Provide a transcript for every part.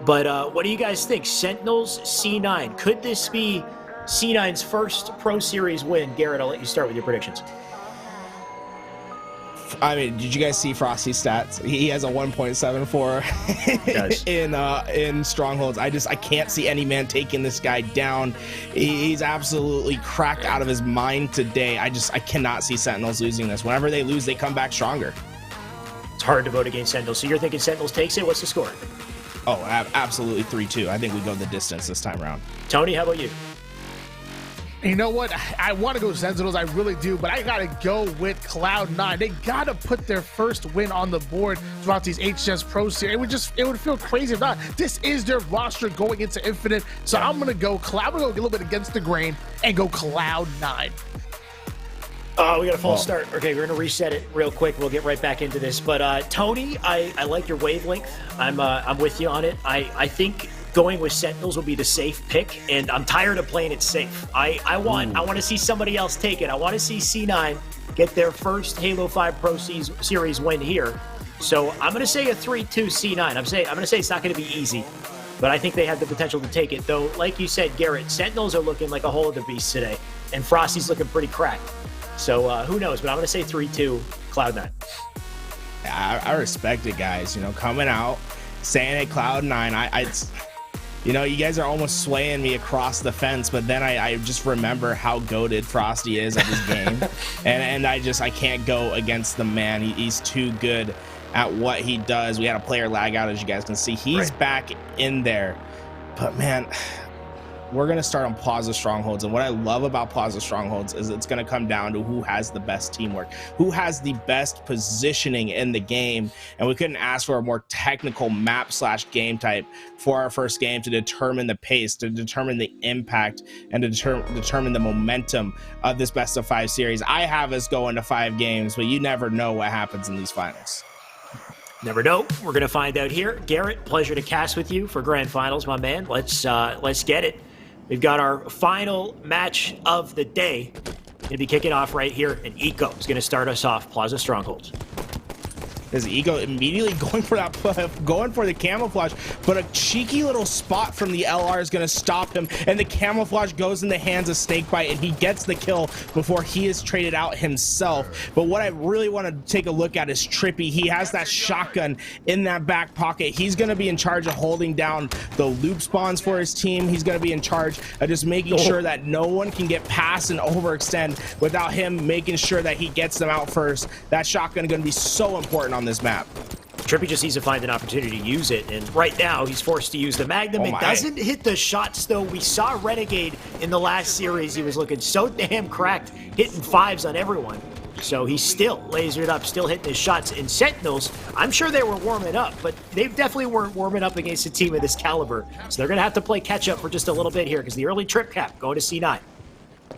But what do you guys think? Sentinels, C9. Could this be C9's first Pro Series win? Garrett, I'll let you start with your predictions. I mean, did you guys see Frosty's stats? He has a 1.74 in strongholds. I can't see any man taking this guy down. He's absolutely cracked out of his mind today. I cannot see Sentinels losing this. Whenever they lose, they come back stronger. It's hard to vote against Sentinels. So you're thinking Sentinels takes it? What's the score? Oh, absolutely 3-2. I think we go the distance this time around. Tony, how about you? You know what? I want to go Sentinels, I really do, but I got to go with Cloud9. They got to put their first win on the board throughout these HS Pro Series. It would feel crazy if not. This is their roster going into Infinite, so I'm going to go a little bit against the grain and go Cloud9. Oh, we got a false start. Okay, we're going to reset it real quick. We'll get right back into this. But Tony, I like your wavelength. I'm with you on it. I think going with Sentinels will be the safe pick, and I'm tired of playing it safe. I want to see somebody else take it. I want to see C9 get their first Halo 5 Pro Series win here. So I'm going to say a 3-2 C9. I'm going to say it's not going to be easy, but I think they have the potential to take it. Though, like you said, Garrett, Sentinels are looking like a whole other beast today, and Frosty's looking pretty cracked. So who knows? But I'm going to say 3-2 Cloud9. I respect it, guys. Coming out, saying it, Cloud9. You guys are almost swaying me across the fence, but then I just remember how goated Frosty is at this game. and I can't go against the man. He's too good at what he does. We had a player lag out, as you guys can see. He's back in there. But, man, we're going to start on Plaza Strongholds. And what I love about Plaza Strongholds is it's going to come down to who has the best teamwork, who has the best positioning in the game. And we couldn't ask for a more technical map/game type for our first game to determine the pace, to determine the impact, and to determine the momentum of this best of 5 series. I have us going to 5 games, but you never know what happens in these finals. Never know. We're going to find out here. Garrett, pleasure to cast with you for Grand Finals, my man. Let's get it. We've got our final match of the day. Going to be kicking off right here, and Eco is going to start us off. Plaza Strongholds. His Ego immediately going for the camouflage, but a cheeky little spot from the LR is going to stop him, and the camouflage goes in the hands of Snakebite, and he gets the kill before he is traded out himself. But what I really want to take a look at is Trippy. He has that shotgun in that back pocket. He's going to be in charge of holding down the loop spawns for his team. He's going to be in charge of just making sure that no one can get past and overextend without him making sure that he gets them out first. That shotgun is going to be so important on this map. Trippy just needs to find an opportunity to use it, and right now he's forced to use the Magnum. It doesn't hit the shots, though. We saw Renegade in the last series. He was looking so damn cracked, hitting 5s on everyone. So he still lasered up, still hitting his shots. And Sentinels, I'm sure they were warming up, but they definitely weren't warming up against a team of this caliber. So they're going to have to play catch-up for just a little bit here, because the early trip cap going to C9.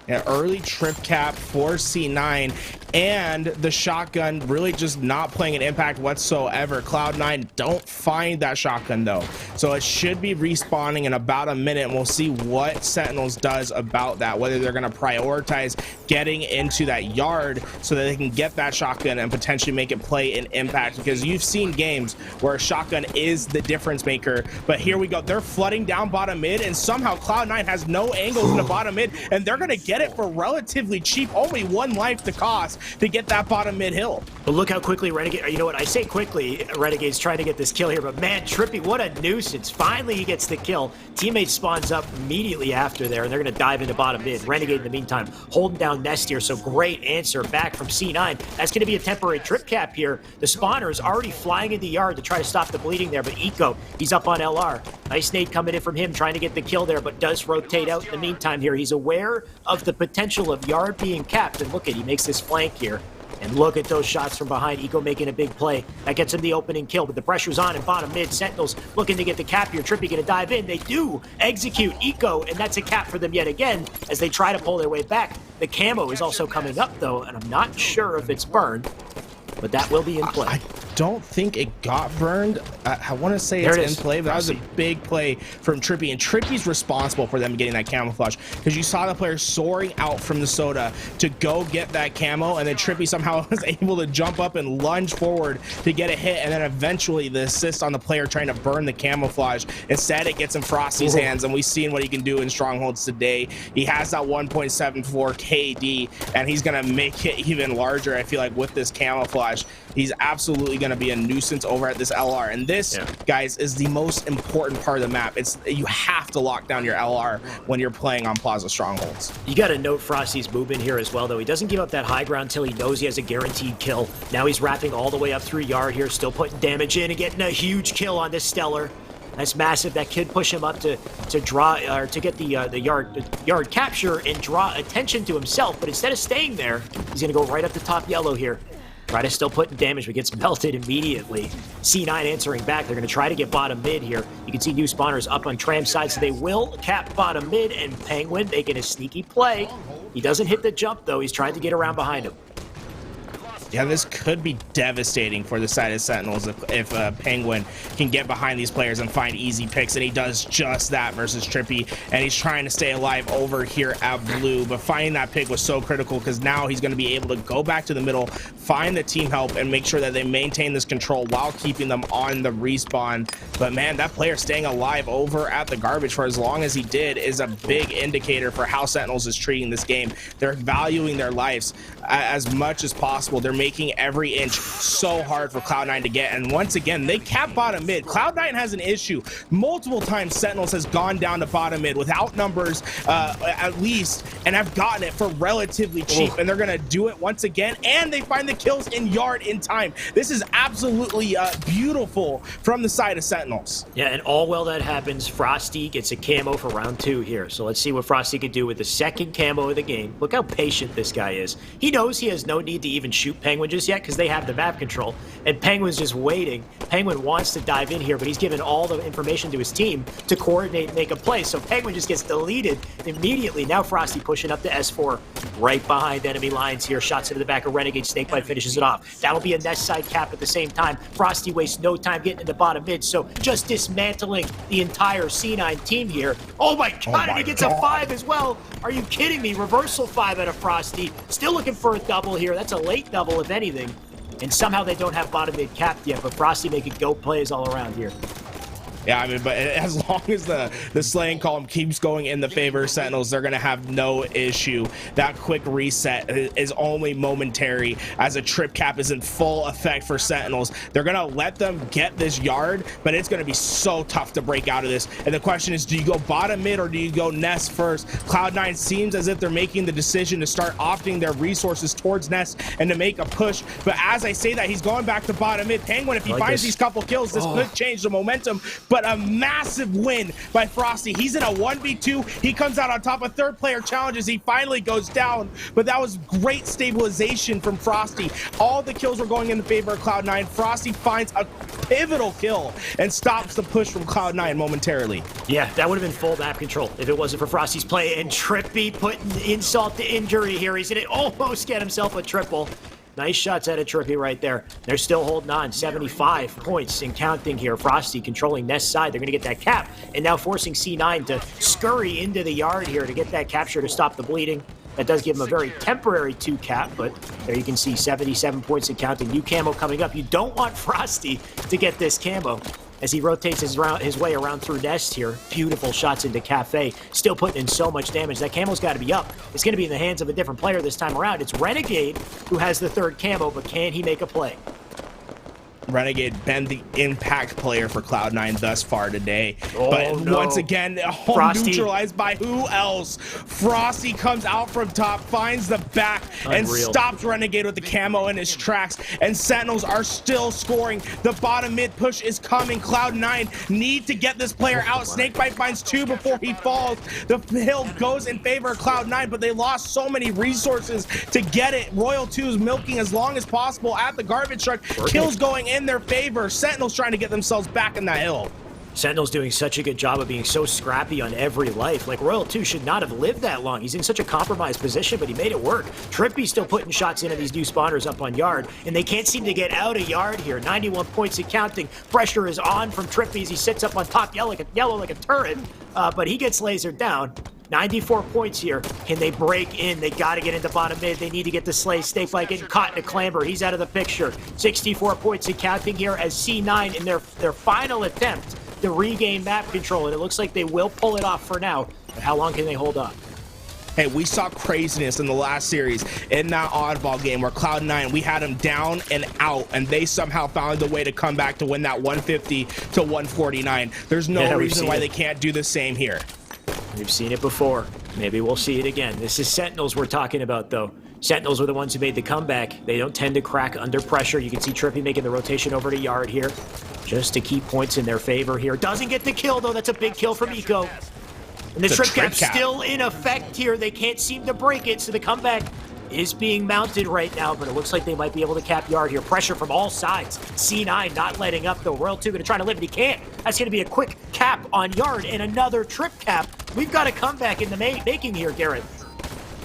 An early trip cap for C9, and the shotgun really just not playing an impact whatsoever. Cloud9 don't find that shotgun though, so it should be respawning in about a minute, and we'll see what Sentinels does about that, whether they're going to prioritize getting into that yard so that they can get that shotgun and potentially make it play an impact, because you've seen games where a shotgun is the difference maker. But here we go, they're flooding down bottom mid, and somehow Cloud9 has no angles in the bottom mid, and they're going to get it for relatively cheap. Only 1 life to cost to get that bottom mid hill. But look how quickly Renegade, you know what, I say quickly, Renegade's trying to get this kill here, but man, Trippy, what a nuisance. Finally he gets the kill. Teammate spawns up immediately after there, and they're going to dive into bottom mid. Renegade in the meantime holding down Nest here, so great answer back from C9. That's going to be a temporary trip cap here. The spawner is already flying in the yard to try to stop the bleeding there, but Eco, he's up on LR. Nice nade coming in from him, trying to get the kill there, but does rotate out in the meantime here. He's aware of the potential of yard being capped, and look at, he makes this flank here. And look at those shots from behind. Eco making a big play. That gets him the opening kill, but the pressure's on in bottom mid. Sentinels looking to get the cap here. Trippy going to dive in. They do execute Eco, and that's a cap for them yet again as they try to pull their way back. The camo is also coming up, though, and I'm not sure if it's burned, but that will be in play. don't think it got burned. I want to say There it's it in is. play, but that was a big play from Trippy, and Trippy's responsible for them getting that camouflage, because you saw the player soaring out from the soda to go get that camo, and then Trippy somehow was able to jump up and lunge forward to get a hit, and then eventually the assist on the player trying to burn the camouflage. Instead, it gets in Frosty's hands, and we've seen what he can do in Strongholds today. He has that 1.74 KD, and he's gonna make it even larger. I feel like with this camouflage, he's absolutely going to be a nuisance over at this LR, and this, guys, is the most important part of the map. It's you have to lock down your LR when you're playing on Plaza Strongholds. You got to note Frosty's movement here as well, though. He doesn't give up that high ground until he knows he has a guaranteed kill. Now he's wrapping all the way up through yard here, still putting damage in and getting a huge kill on this Stellar. That's massive. That could push him up to draw or to get the yard capture and draw attention to himself. But instead of staying there, he's going to go right up the top yellow here. Try to still putting damage, but gets melted immediately. C9 answering back. They're going to try to get bottom mid here. You can see new spawners up on Tram's side, so they will cap bottom mid, and Penguin making a sneaky play. He doesn't hit the jump, though. He's trying to get around behind him. Yeah, this could be devastating for the side of Sentinels if Penguin can get behind these players and find easy picks, and he does just that versus Trippy, and he's trying to stay alive over here at blue, but finding that pick was so critical because now he's going to be able to go back to the middle, find the team help, and make sure that they maintain this control while keeping them on the respawn. But man, that player staying alive over at the garbage for as long as he did is a big indicator for how Sentinels is treating this game. They're valuing their lives as much as possible. They're making every inch so hard for Cloud9 to get, and once again they cap bottom mid. Cloud9 has an issue. Multiple times Sentinels has gone down to bottom mid without numbers at least, and have gotten it for relatively cheap. And they're gonna do it once again, and they find the kills in yard in time. This is absolutely beautiful from the side of Sentinels. Yeah, and all while that happens, Frosty gets a camo for round 2 here. So let's see what Frosty can do with the second camo of the game. Look how patient this guy is. He knows he has no need to even shoot Penguin just yet because they have the map control, and Penguin's just waiting. Penguin wants to dive in here, but he's given all the information to his team to coordinate and make a play, so Penguin just gets deleted immediately. Now Frosty pushing up to S4 right behind enemy lines here. Shots into the back of Renegade. Snakebite finishes it off. That'll be a nest side cap at the same time. Frosty wastes no time getting into bottom mid, so just dismantling the entire C9 team here. Oh my god, and he gets a 5 as well. Are you kidding me? Reversal 5 out of Frosty. Still looking for a double here. That's a late double, if anything. And somehow they don't have bottom mid capped yet, but Frosty making go plays all around here. Yeah, I mean, but as long as the slaying column keeps going in the favor of Sentinels, they're going to have no issue. That quick reset is only momentary as a trip cap is in full effect for Sentinels. They're going to let them get this yard, but it's going to be so tough to break out of this. And the question is, do you go bottom mid or do you go nest first? Cloud9 seems as if they're making the decision to start opting their resources towards nest and to make a push. But as I say that, he's going back to bottom mid. Penguin, if he finds these couple kills, this could change the momentum. But a massive win by Frosty. He's in a 1v2. He comes out on top of third player challenges. He finally goes down, but that was great stabilization from Frosty. All the kills were going in the favor of Cloud9. Frosty finds a pivotal kill and stops the push from Cloud9 momentarily. Yeah, that would have been full map control if it wasn't for Frosty's play, and Trippy putting insult to injury here. He's gonna almost get himself a triple. Nice shots out of Trippy right there. They're still holding on. 75 points and counting here. Frosty controlling Nest side. They're going to get that cap, and now forcing C9 to scurry into the yard here to get that capture to stop the bleeding. That does give him a very temporary 2 cap, but there you can see 77 points and counting. New camo coming up. You don't want Frosty to get this camo as he rotates his way around through Nest here. Beautiful shots into Cafe. Still putting in so much damage. That camo's got to be up. It's going to be in the hands of a different player this time around. It's Renegade who has the 3rd camo, but can he make a play? Renegade been the impact player for Cloud9 thus far today. But once again, neutralized by who else? Frosty comes out from top, finds the back, and stops Renegade with the camo in his tracks. And Sentinels are still scoring. The bottom mid push is coming. Cloud9 need to get this player out. Snakebite finds 2 before he falls. The hill goes in favor of Cloud9, but they lost so many resources to get it. Royal 2 is milking as long as possible at the garbage truck. Kills going in their favor. Sentinels trying to get themselves back in that hill. Sentinel's doing such a good job of being so scrappy on every life. Like, Royal 2 should not have lived that long. He's in such a compromised position, but he made it work. Trippy's still putting shots into these new spawners up on Yard, and they can't seem to get out of Yard here. 91 points and counting. Pressure is on from Trippy as he sits up on top, yellow like a turret, but he gets lasered down. 94 points here. Can they break in? They got to get into bottom mid. They need to get the Slay. Snakebite getting caught in a clamber. He's out of the picture. 64 points and counting here as C9 in their final attempt to regain map control, and it looks like they will pull it off for now. But how long can they hold on? Hey, we saw craziness in the last series in that oddball game where Cloud9, we had them down and out, and they somehow found a way to come back to win that 150 to 149. There's no reason why they can't do the same here. We've seen it before. Maybe we'll see it again. This is Sentinels we're talking about, though. Sentinels were the ones who made the comeback. They don't tend to crack under pressure. You can see Trippy making the rotation over to Yard here, just to keep points in their favor here. Doesn't get the kill, though. That's a big kill from Eco. And the trip cap's still in effect here. They can't seem to break it, so the comeback is being mounted right now, but it looks like they might be able to cap Yard here. Pressure from all sides. C9 not letting up, though. Royal 2 going to try to live, but he can't. That's going to be a quick cap on Yard and another trip cap. We've got a comeback in the making here, Garrett.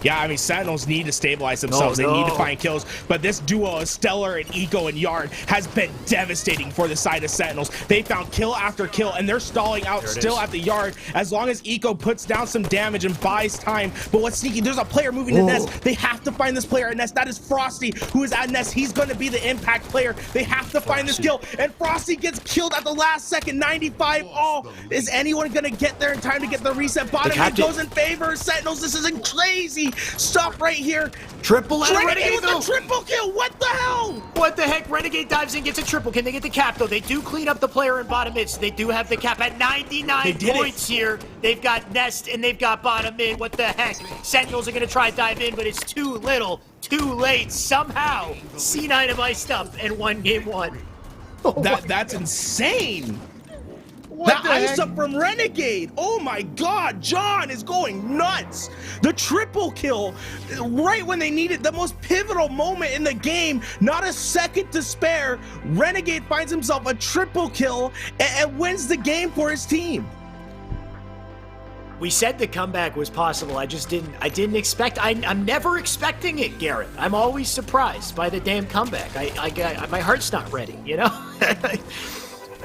Yeah, I mean, Sentinels need to stabilize themselves. They need to find kills. But this duo of Stellar and Eco and Yard has been devastating for the side of Sentinels. They found kill after kill, and they're stalling out still at the Yard as long as Eco puts down some damage and buys time. But what's sneaky, there's a player moving to Nest. They have to find this player at Nest. That is Frosty, who is at Nest. He's going to be the impact player. They have to find this kill. And Frosty gets killed at the last second, 95. Oh, is anyone going to get there in time to get the reset? Bottom mid goes in favor of Sentinels. This isn't crazy stuff right here. Triple and Renegade with a triple kill. What the hell? What the heck? Renegade dives in, gets a triple. Can they get the cap, though? They do clean up the player in bottom mid, so they do have the cap at 99 points here. They've got Nest and they've got bottom mid. What the heck? Sentinels are going to try to dive in, but it's too little, too late. Somehow, C9 have iced up and won game one. That's insane. That ice up from Renegade. Oh my God, John is going nuts. The triple kill right when they needed the most pivotal moment in the game. Not a second to spare. Renegade finds himself a triple kill and wins the game for his team. We said the comeback was possible. I didn't expect. I'm never expecting it, Garrett. I'm always surprised by the damn comeback. My heart's not ready, you know?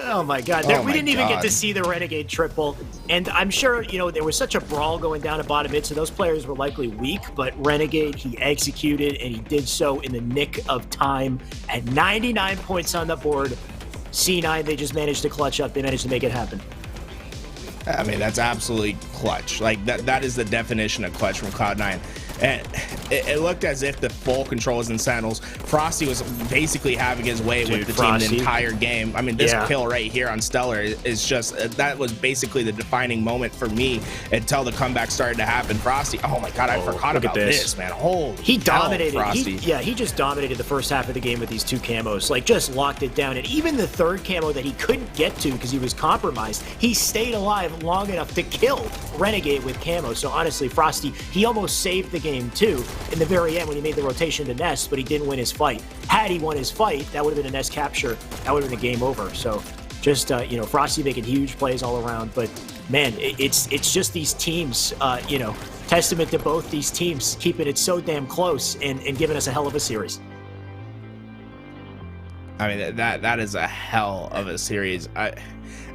Oh my God, we didn't even get to see the Renegade triple. And I'm sure, you know, there was such a brawl going down at bottom mid, so those players were likely weak, but Renegade, he executed, and he did so in the nick of time. At 99 points on the board, C9, they just managed to clutch up. They managed to make it happen. I mean, that's absolutely clutch. Like, that is the definition of clutch from Cloud9. And it looked as if the full control was in Sentinels. Frosty was basically having his way with the team the entire game. I mean, this kill right here on Stellar is just, that was basically the defining moment for me until the comeback started to happen. Frosty, oh my God, I forgot about this, man. Holy he dominated. Frosty. He just dominated the first half of the game with these two camos. Like, just locked it down. And even the third camo that he couldn't get to because he was compromised, he stayed alive long enough to kill Renegade with camo. So honestly, Frosty, he almost saved the game too in the very end when he made the rotation to Nest, but he didn't win his fight. Had he won his fight, that would have been a Nest capture. That would have been a game over. So just, you know, Frosty making huge plays all around. But man, it's just these teams, you know, testament to both these teams keeping it so damn close and giving us a hell of a series. I mean, that is a hell of a series.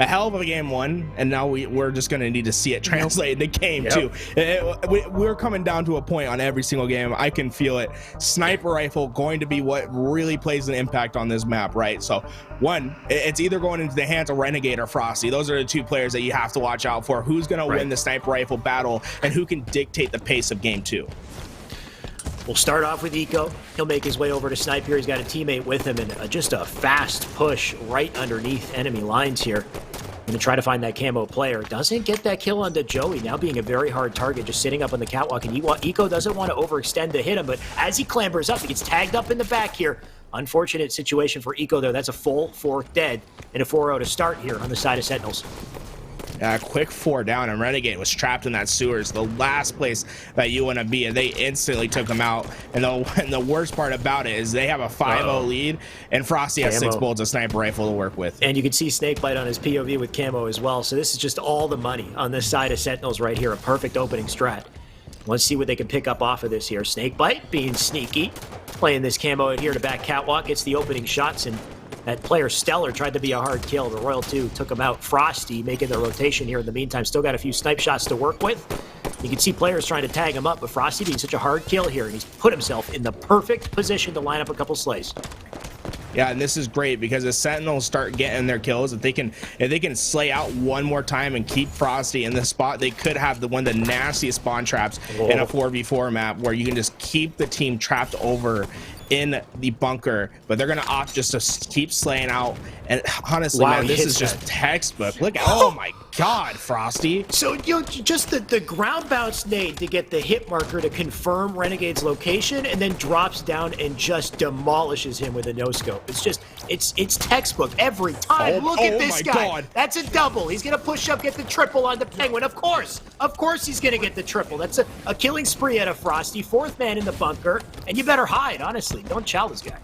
A hell of a game one, and now we're just going to need to see it translate into game two. We're coming down to a point on every single game. I can feel it. Sniper rifle going to be what really plays an impact on this map, right? So, one, it's either going into the hands of Renegade or Frosty. Those are the two players that you have to watch out for. Who's going to win the sniper rifle battle, and who can dictate the pace of game two? We'll start off with Eco. He'll make his way over to Snipe here. He's got a teammate with him, and just a fast push right underneath enemy lines here. Going to try to find that camo player. Doesn't get that kill onto Joey, now being a very hard target, just sitting up on the catwalk. And Eco doesn't want to overextend to hit him, but as he clambers up, he gets tagged up in the back here. Unfortunate situation for Eco there. That's a full 4 dead and a 4-0 to start here on the side of Sentinels. Quick 4 down, and Renegade was trapped in that sewers, the last place that you want to be, and they instantly took him out. And the worst part about it is they have a 5-0 lead, and Frosty has 6 bullets, a sniper rifle to work with. And you can see Snakebite on his POV with camo as well. So this is just all the money on this side of Sentinels right here. A perfect opening strat. Let's see what they can pick up off of this here. Snakebite being sneaky, playing this camo out here to back catwalk, gets the opening shots, and that player Stellar tried to be a hard kill. The Royal 2 took him out. Frosty making the rotation here in the meantime. Still got a few snipe shots to work with. You can see players trying to tag him up, but Frosty being such a hard kill here, and he's put himself in the perfect position to line up a couple slays. Yeah, and this is great because the Sentinels start getting their kills. If they can slay out one more time and keep Frosty in the spot, they could have one of the nastiest spawn traps in a 4v4 map where you can just keep the team trapped over in the bunker, but they're gonna opt just to keep slaying out. And honestly, man, this is just textbook. Look at, oh my god, Frosty. So just the ground bounce nade to get the hit marker to confirm Renegade's location, and then drops down and just demolishes him with a no scope. It's just it's textbook every time. Look at this guy. God. That's a double. He's gonna push up, get the triple on the Penguin. Of course he's gonna get the triple. That's a killing spree out of Frosty. 4th man in the bunker, and you better hide, honestly. Don't chow this guy.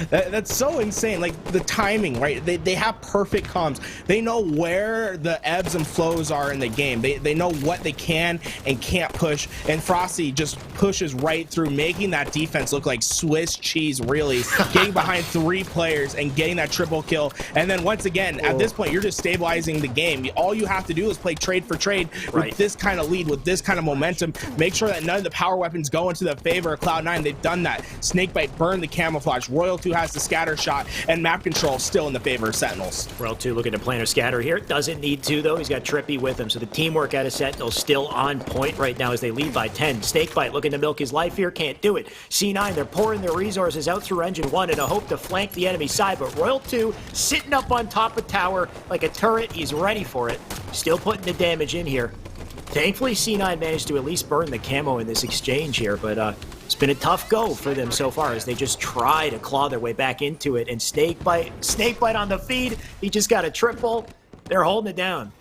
That's so insane. Like the timing, right? They have perfect comms. They know where the ebbs and flows are in the game. They know what they can and can't push, and Frosty just pushes right through, making that defense look like Swiss cheese, really. Getting behind 3 players and getting that triple kill. And then once again, at this point, you're just stabilizing the game. All you have to do is play trade for trade with this kind of lead, with this kind of momentum. Make sure that none of the power weapons go into the favor of Cloud9. They've done that. Snakebite burned the camouflage. Royal 2 has the scatter shot, and map control still in the favor of Sentinels. Royal 2 looking to plan a scatter here. Doesn't need to, though. He's got Trippy with him, so the teamwork out of Sentinels still on point right now as they lead by 10. Snakebite looking to milk his life here. Can't do it. C9, they're pouring their resources out through Engine 1 in a hope to flank the enemy side, but Royal 2 sitting up on top of tower like a turret. He's ready for it. Still putting the damage in here. Thankfully, C9 managed to at least burn the camo in this exchange here, but it's been a tough go for them so far as they just try to claw their way back into it. And Snakebite on the feed. He just got a triple. They're holding it down.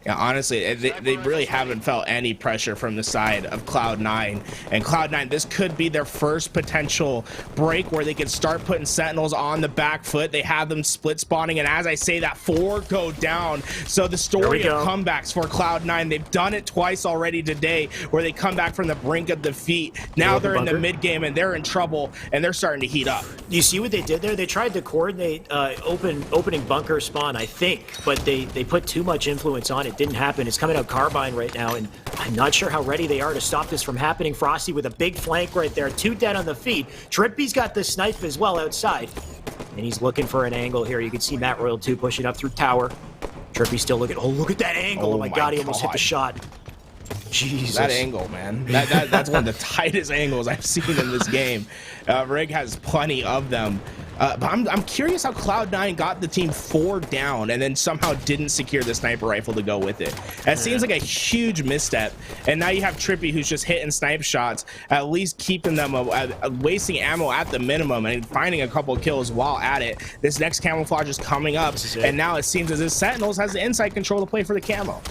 Yeah, honestly, they really haven't felt any pressure from the side of Cloud9. And Cloud9, this could be their first potential break where they can start putting Sentinels on the back foot. They have them split spawning, and as I say that, 4 go down. So the story of comebacks for Cloud9, they've done it twice already today, where they come back from the brink of defeat. Now they're in the mid game and they're in trouble, and they're starting to heat up. You see what they did there? They tried to coordinate opening bunker spawn, I think, but they put too much influence on it. Didn't happen. It's coming out Carbine right now, and I'm not sure how ready they are to stop this from happening. Frosty with a big flank right there. 2 dead on the feed. Trippy's got the snipe as well outside, and he's looking for an angle here. You can see Matt Royal 2 pushing up through tower. Trippy still looking. Oh, look at that angle. Oh my god, he almost hit the shot. Jesus. That angle, man. That's one of the tightest angles I've seen in this game. Rig has plenty of them. But I'm curious how Cloud9 got the team 4 down and then somehow didn't secure the sniper rifle to go with it. That seems like a huge misstep. And now you have Trippy, who's just hitting snipe shots, at least keeping them wasting ammo at the minimum and finding a couple kills while at it. This next camouflage is coming up, and now it seems as if Sentinels has the inside control to play for the camo.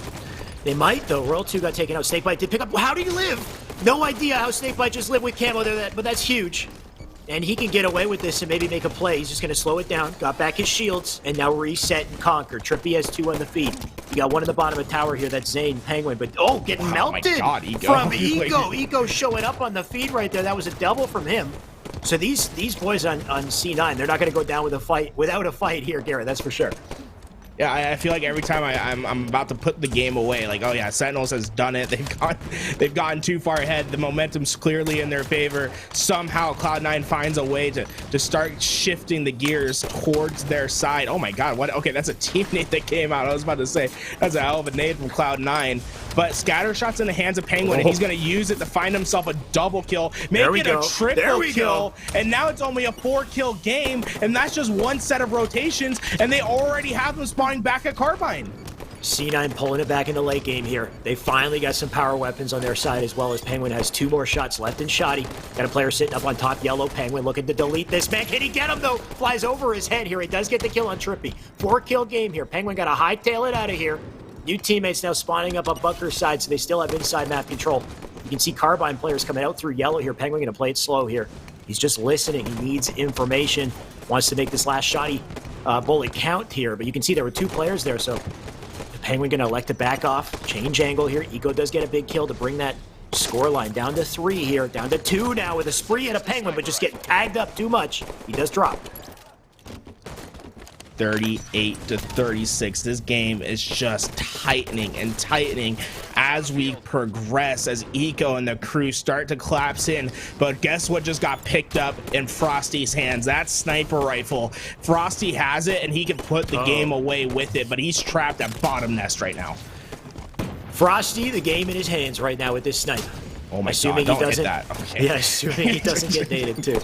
They might, though. Royal 2 got taken out. Snakebite did pick up. How do you live? No idea how Snakebite just lived with camo there, but that's huge. And he can get away with this and maybe make a play. He's just going to slow it down. Got back his shields and now reset and conquer. Trippy has 2 on the feet. You got 1 in the bottom of tower here. That's Zane Penguin. But getting melted from Ego. Ego showing up on the feed right there. That was a double from him. So these boys on C9, they're not going to go down with a fight without a fight here, Garrett. That's for sure. Yeah, I feel like every time I'm about to put the game away, like, oh yeah, Sentinels has done it. They've gotten too far ahead. The momentum's clearly in their favor. Somehow Cloud9 finds a way to start shifting the gears towards their side. Oh my god, what? Okay, that's a team nade that came out. I was about to say that's a hell of a nade from Cloud9. But scatter shots in the hands of Penguin, and he's going to use it to find himself a double kill, make it a triple kill, and now it's only a 4-kill game, and that's just 1 set of rotations, and they already have them spawning back at Carbine. C9 pulling it back into late game here. They finally got some power weapons on their side, as well as Penguin has 2 more shots left in Shoddy. Got a player sitting up on top, yellow. Penguin looking to delete this man. Can he get him though? Flies over his head here. He does get the kill on Trippy. 4-kill game here. Penguin got to hightail it out of here. New teammates now spawning up on Bunker's side, so they still have inside map control. You can see Carbine players coming out through yellow here. Penguin gonna play it slow here. He's just listening. He needs information. Wants to make this last Shoddy bullet count here, but you can see there were 2 players there, so Penguin gonna elect to back off, change angle here. Eco does get a big kill to bring that score line down to 3 here, down to 2 now with a spree and a Penguin, but just getting tagged up too much. He does drop. 38-36. This game is just tightening and tightening as we progress, as Eco and the crew start to collapse in. But guess what just got picked up in Frosty's hands? That sniper rifle. Frosty has it and he can put the game away with it, but he's trapped at bottom nest right now. Frosty, the game in his hands right now with this sniper. Oh my assuming God, he don't doesn't, hit that. Okay. Yeah, assuming he doesn't get nated too.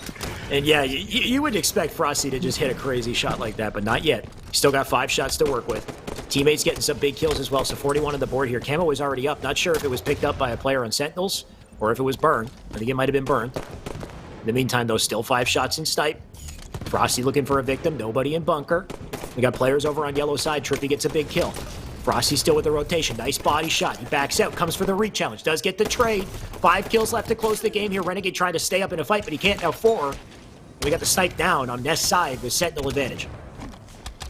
And yeah, you would expect Frosty to just hit a crazy shot like that, but not yet. Still got 5 shots to work with. Teammates getting some big kills as well, so 41 on the board here. Camo was already up. Not sure if it was picked up by a player on Sentinels or if it was burned. I think it might have been burned. In the meantime, though, still 5 shots in snipe. Frosty looking for a victim. Nobody in bunker. We got players over on yellow side. Trippy gets a big kill. Frosty still with the rotation. Nice body shot. He backs out. Comes for the re-challenge. Does get the trade. 5 kills left to close the game here. Renegade trying to stay up in a fight, but he can't now. 4. We got the snipe down on Nest side with Sentinel advantage.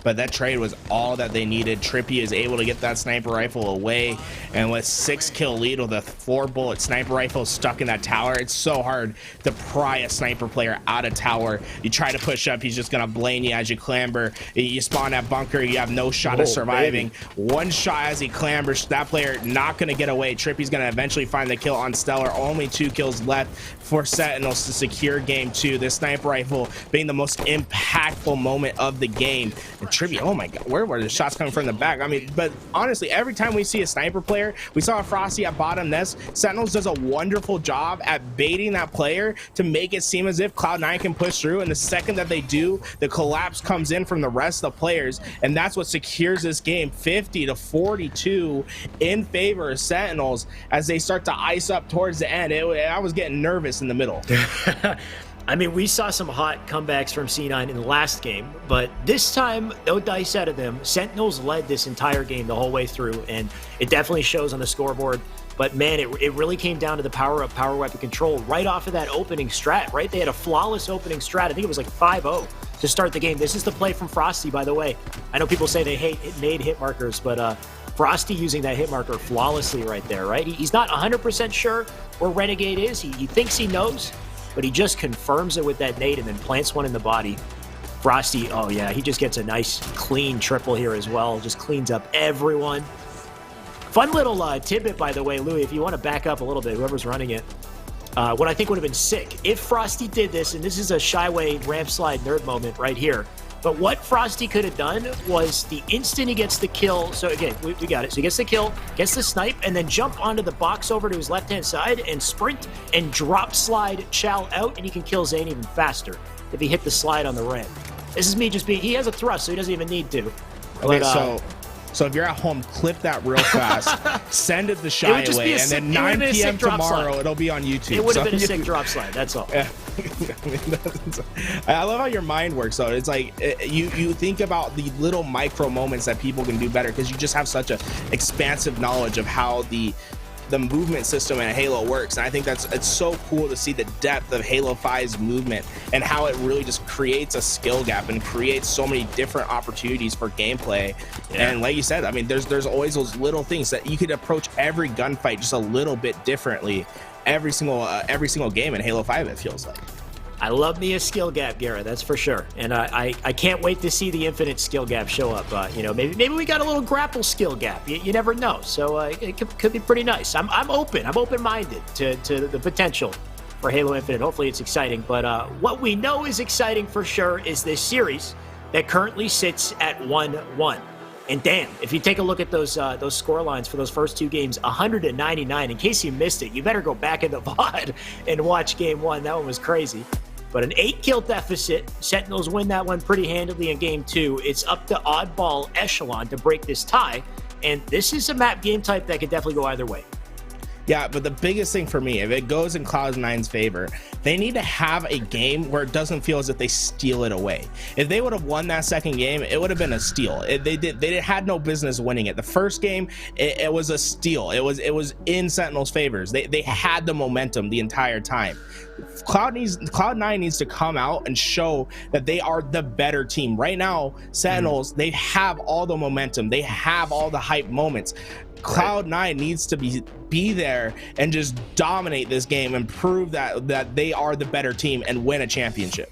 But that trade was all that they needed. Trippy is able to get that sniper rifle away, and with 6-kill lead with a 4-bullet sniper rifle stuck in that tower, it's so hard to pry a sniper player out of tower. You try to push up, he's just gonna blame you as you clamber. You spawn that bunker, you have no shot of surviving. Baby. 1 shot as he clambers, that player not gonna get away. Trippy's gonna eventually find the kill on Stellar. Only 2 kills left for Sentinels to secure game 2. This sniper rifle being the most impactful moment of the game. And Trippy, oh my God, where were the shots coming from the back? I mean, but honestly, every time we see a sniper player, we saw a Frosty at bottom nest. Sentinels does a wonderful job at baiting that player to make it seem as if Cloud9 can push through. And the second that they do, the collapse comes in from the rest of the players. And that's what secures this game 50-42 in favor of Sentinels as they start to ice up towards the end. I was getting nervous in the middle. I mean, we saw some hot comebacks from C9 in the last game, but this time, no dice out of them. Sentinels led this entire game the whole way through, and it definitely shows on the scoreboard. But man, it really came down to the power of power weapon control right off of that opening strat, right? They had a flawless opening strat. I think it was like 5-0 to start the game. This is the play from Frosty, by the way. I know people say they hate nade hit markers, but Frosty using that hit marker flawlessly right there, right? He's not 100% sure where Renegade is. He thinks he knows, but he just confirms it with that nade and then plants one in the body. Frosty, oh yeah, he just gets a nice clean triple here as well. Just cleans up everyone. Fun little tidbit, by the way, Louis, if you want to back up a little bit, whoever's running it. What I think would have been sick, if Frosty did this, and this is a Shyway ramp slide nerd moment right here, but what Frosty could have done was the instant he gets the kill, so again, we got it. So he gets the kill, gets the snipe, and then jump onto the box over to his left-hand side and sprint and drop slide Chow out, and he can kill Zane even faster if he hit the slide on the ramp. This is me just being, he has a thrust, so he doesn't even need to. Okay, but, so if you're at home, clip that real fast, send it to Shyway, and then 9 p.m. tomorrow, it'll be on YouTube. It would have been a sick drop slide, that's all. Yeah. I love how your mind works, though. It's like you think about the little micro moments that people can do better because you just have such an expansive knowledge of how the movement system in Halo works. And I think it's so cool to see the depth of Halo 5's movement and how it really just creates a skill gap and creates so many different opportunities for gameplay. Yeah. And like you said, I mean, there's always those little things that you could approach every gunfight just a little bit differently every single game in Halo 5, it feels like. I love me a skill gap, Garrett, that's for sure. And I can't wait to see the infinite skill gap show up. Maybe we got a little grapple skill gap. You never know. So it could be pretty nice. I'm open. I'm open-minded to the potential for Halo Infinite. Hopefully it's exciting. But what we know is exciting for sure is this series that currently sits at 1-1. And damn, if you take a look at those score lines for those first 2 games, 199. In case you missed it, you better go back in the VOD and watch game 1. That one was crazy. But an 8-kill deficit. Sentinels win that one pretty handily in game 2. It's up to oddball echelon to break this tie. and this is a map game type that could definitely go either way. Yeah, but the biggest thing for me, if it goes in Cloud9's favor, they need to have a game where it doesn't feel as if they steal it away. If they would have won that second game, it would have been a steal. They had no business winning it. The first game, it was a steal. It was in Sentinels' favors. They had the momentum the entire time. Cloud9 needs to come out and show that they are the better team. Right now, Sentinels, they have all the momentum. They have all the hype moments. Cloud9 needs to be there and just dominate this game and prove that they are the better team and win a championship.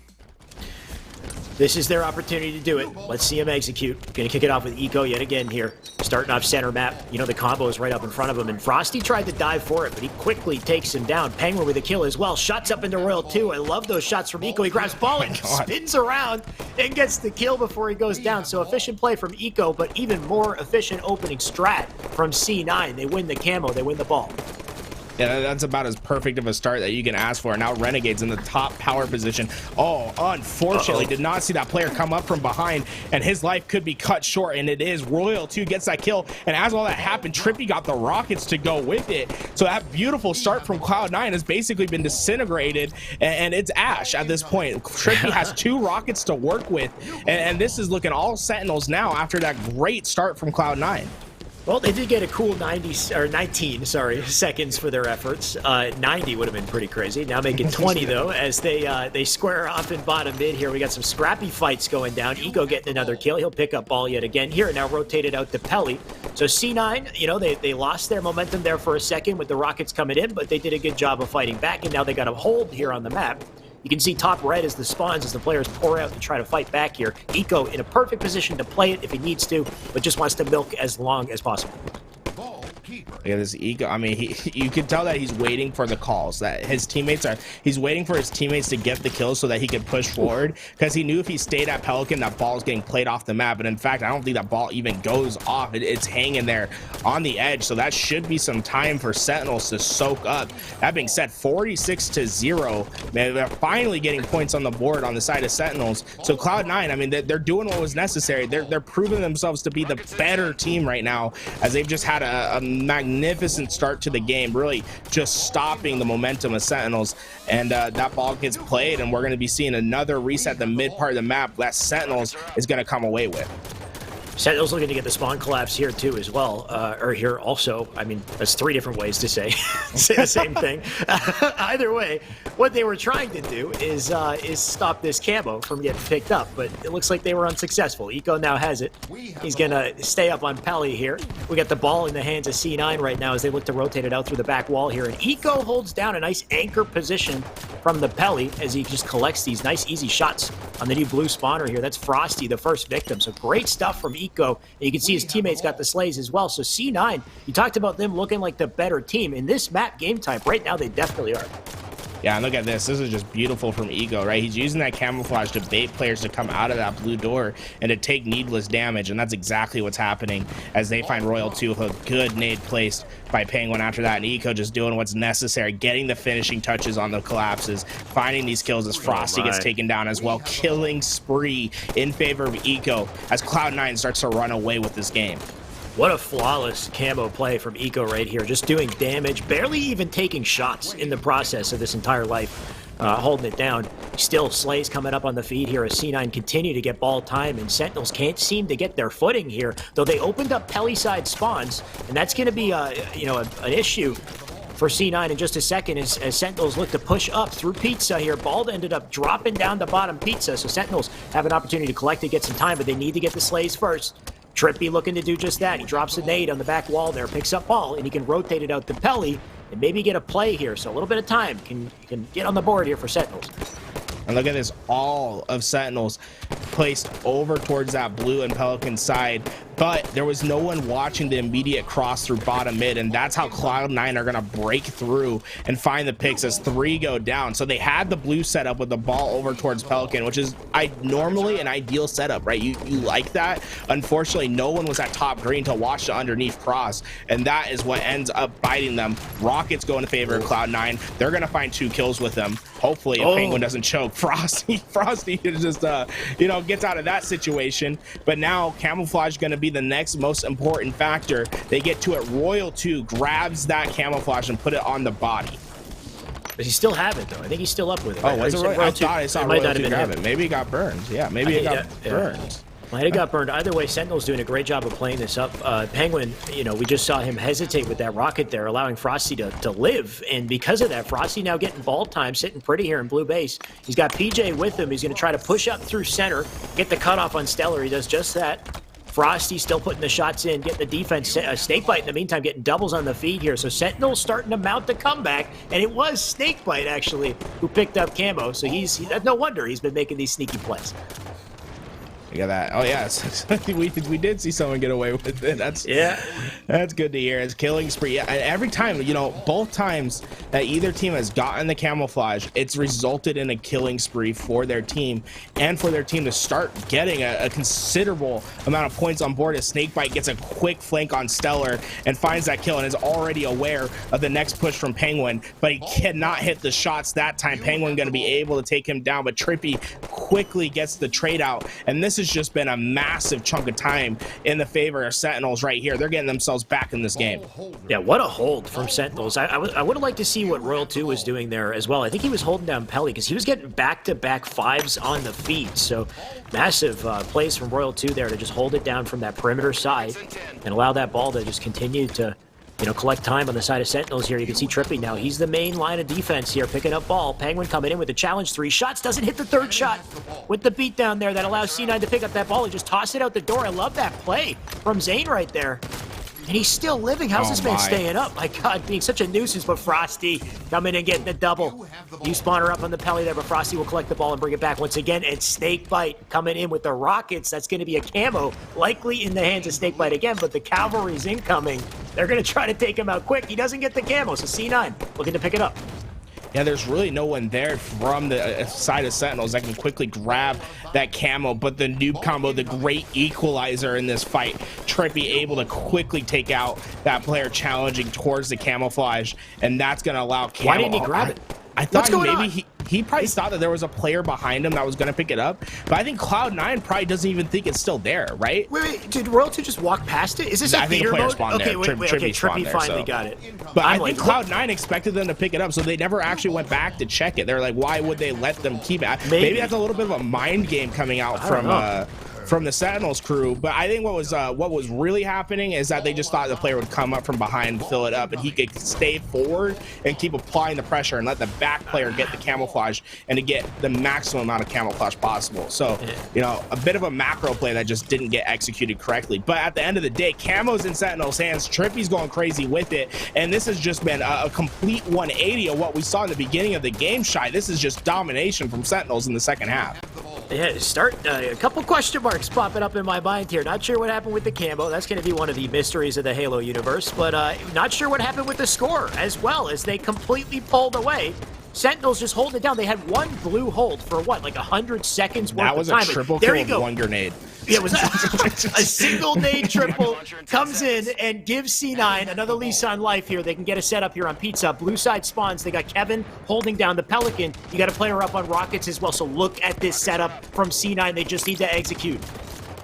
This is their opportunity to do it. Let's see him execute. Gonna kick it off with Eco yet again here. Starting off center map. You know, the combo is right up in front of him, and Frosty tried to dive for it, but he quickly takes him down. Penguin with a kill as well. Shots up into Royal 2. I love those shots from Eco. He grabs ball and spins around and gets the kill before he goes down. So efficient play from Eco, but even more efficient opening strat from C9. They win the camo. They win the ball. Yeah, that's about as perfect of a start that you can ask for. Now Renegade's in the top power position. Oh, unfortunately, did not see that player come up from behind, and his life could be cut short, and it is. Royal 2 gets that kill, and as all that happened, Trippy got the rockets to go with it. So that beautiful start from Cloud9 has basically been disintegrated, and it's ash at this point. Trippy has 2 rockets to work with, and this is looking all Sentinels now after that great start from Cloud9. Well, they did get a cool 19 seconds for their efforts. 90 would have been pretty crazy. Now make it 20 though, as they square off in bottom mid here. We got some scrappy fights going down. Eco getting another kill. He'll pick up ball yet again here. Now rotated out to Pelly. So C9, you know, they lost their momentum there for a second with the rockets coming in, but they did a good job of fighting back, and now they got a hold here on the map. You can see top red as the spawns as the players pour out to try to fight back here. Eco in a perfect position to play it if he needs to, but just wants to milk as long as possible. Look at this Eco. I mean, you can tell that he's waiting for the calls, that he's waiting for his teammates to get the kills so that he can push forward, because he knew if he stayed at Pelican, that ball's getting played off the map. And in fact, I don't think that ball even goes off. It's hanging there on the edge. So that should be some time for Sentinels to soak up. That being said, 46-0, man, they're finally getting points on the board on the side of Sentinels. So Cloud9, I mean, they're doing what was necessary. They're proving themselves to be the better team right now, as they've just had a magnificent start to the game, really just stopping the momentum of Sentinels. And that ball gets played, and we're going to be seeing another reset the mid part of the map that Sentinels is going to come away with. Sentinels looking to get the spawn collapse here too as well, or here also. I mean, that's 3 different ways to say the same thing. Either way, what they were trying to do is stop this camo from getting picked up, but it looks like they were unsuccessful. Eco now has it. He's gonna stay up on Pelly here. We got the ball in the hands of C9 right now as they look to rotate it out through the back wall here, and Eco holds down a nice anchor position from the Pelly as he just collects these nice easy shots on the new blue spawner here. That's Frosty, the first victim. So great stuff from Eco. And you can see his teammates got the slays as well. So C9, you talked about them looking like the better team. In this map game type, right now they definitely are. Yeah, and look at this. This is just beautiful from Eco, right? He's using that camouflage to bait players to come out of that blue door and to take needless damage, and that's exactly what's happening as they find Royal 2 with a good nade placed by Penguin after that, and Eco just doing what's necessary, getting the finishing touches on the collapses, finding these kills as Frosty gets taken down as well. Killing spree in favor of Eco as Cloud9 starts to run away with this game. What a flawless camo play from Eco right here. Just doing damage, barely even taking shots in the process of this entire life. Holding it down. Still slays coming up on the feed here as C9 continue to get ball time, and Sentinels can't seem to get their footing here, though they opened up Pelly side spawns, and that's going to be an issue for C9 in just a second as Sentinels look to push up through Pizza here. Bald ended up dropping down the bottom Pizza, so Sentinels have an opportunity to collect it, get some time, but they need to get the slays first. Trippy looking to do just that. He drops a nade on the back wall there, picks up ball, and he can rotate it out to Pelly and maybe get a play here. So a little bit of time can get on the board here for Sentinels. And look at this, all of Sentinels placed over towards that blue and Pelican side, but there was no one watching the immediate cross through bottom mid, and that's how Cloud9 are going to break through and find the picks as 3 go down. So they had the blue setup with the ball over towards Pelican, which is normally an ideal setup, right? You like that. Unfortunately, no one was at top green to watch the underneath cross, and that is what ends up biting them. Rockets go in favor of Cloud9. They're going to find 2 kills with them. Hopefully, if Penguin doesn't choke, Frosty just, gets out of that situation. But now Camouflage is going to be be the next most important factor. They get to it. Royal 2 grabs that camouflage and put it on the body. Does he still have it though? I think he's still up with it. Oh, right? was it Royal? I thought I saw Royal 2 grab it. Maybe it got burned. Yeah, maybe it got burned. Well, it got burned. Either way, Sentinel's doing a great job of playing this up. Penguin, you know, we just saw him hesitate with that rocket there, allowing Frosty to live. And because of that, Frosty now getting ball time, sitting pretty here in blue base. He's got PJ with him. He's going to try to push up through center, get the cutoff on Stellar. He does just that. Frosty still putting the shots in, getting the defense. Snakebite in the meantime getting doubles on the feed here. So Sentinel's starting to mount the comeback, and it was Snakebite actually who picked up Camo. So he's no wonder he's been making these sneaky plays. Look at that. Oh, yes. we did see someone get away with it. That's good to hear. It's killing spree. And every time, you know, both times that either team has gotten the camouflage, it's resulted in a killing spree for their team and for their team to start getting a considerable amount of points on board as Snakebite gets a quick flank on Stellar and finds that kill and is already aware of the next push from Penguin, but he cannot hit the shots that time. Penguin going to be able to take him down, but Trippy quickly gets the trade out, and this has just been a massive chunk of time in the favor of Sentinels right here. They're getting themselves back in this game. Yeah, what a hold from Sentinels. I would have liked to see what Royal 2 was doing there as well. I think he was holding down Pelly because he was getting back-to-back fives on the feed. So massive plays from Royal 2 there to just hold it down from that perimeter side and allow that ball to just continue to, you know, collect time on the side of Sentinels here. You can see Trippy now. He's the main line of defense here, picking up ball. Penguin coming in with the challenge 3 shots. Doesn't hit the third shot with the beat down there that allows C9 to pick up that ball and just toss it out the door. I love that play from Zane right there. And he's still living. How's this man staying up? My God, being such a nuisance, but Frosty coming in and getting the double. You spawner up on the Pelly there, but Frosty will collect the ball and bring it back once again. And Snakebite coming in with the rockets. That's going to be a camo, likely in the hands of Snakebite again, but the cavalry's incoming. They're going to try to take him out quick. He doesn't get the camo, so C9 looking to pick it up. Yeah, there's really no one there from the side of Sentinels that can quickly grab that camo, but the noob combo, the great equalizer in this fight, Trippy able to quickly take out that player challenging towards the camouflage, and that's going to allow camo. Why didn't he grab it? I thought maybe he probably thought that there was a player behind him that was going to pick it up, but I think Cloud9 probably doesn't even think it's still there, right? Wait, did Royal 2 just walk past it? Is this I think a player spawned there. Okay, Trippy finally got it. But I think Cloud9 expected them to pick it up, so they never actually went back to check it. They're like, why would they let them keep it? Maybe that's a little bit of a mind game coming out from the Sentinels crew. But I think what was really happening is that they just thought the player would come up from behind, fill it up, and he could stay forward and keep applying the pressure and let the back player get the camouflage and to get the maximum amount of camouflage possible. So, you know, a bit of a macro play that just didn't get executed correctly. But at the end of the day, camo's in Sentinels' hands. Trippy's going crazy with it, and this has just been a complete 180 of what we saw in the beginning of the game. Shy, this is just domination from Sentinels in the second half. Yeah, a couple question marks popping up in my mind here. Not sure what happened with the camo. That's going to be one of the mysteries of the Halo universe, but not sure what happened with the score as well, as they completely pulled away. Sentinels just holding it down. They had one blue hold for what, like 100 seconds worth of time. That was a triple kill with one grenade. Yeah, it was a single nade triple comes in and gives C9 another lease on life here. They can get a setup here on Pizza. Blue side spawns. They got Kevin holding down the Pelican. You got a player up on Rockets as well. So look at this setup from C9. They just need to execute.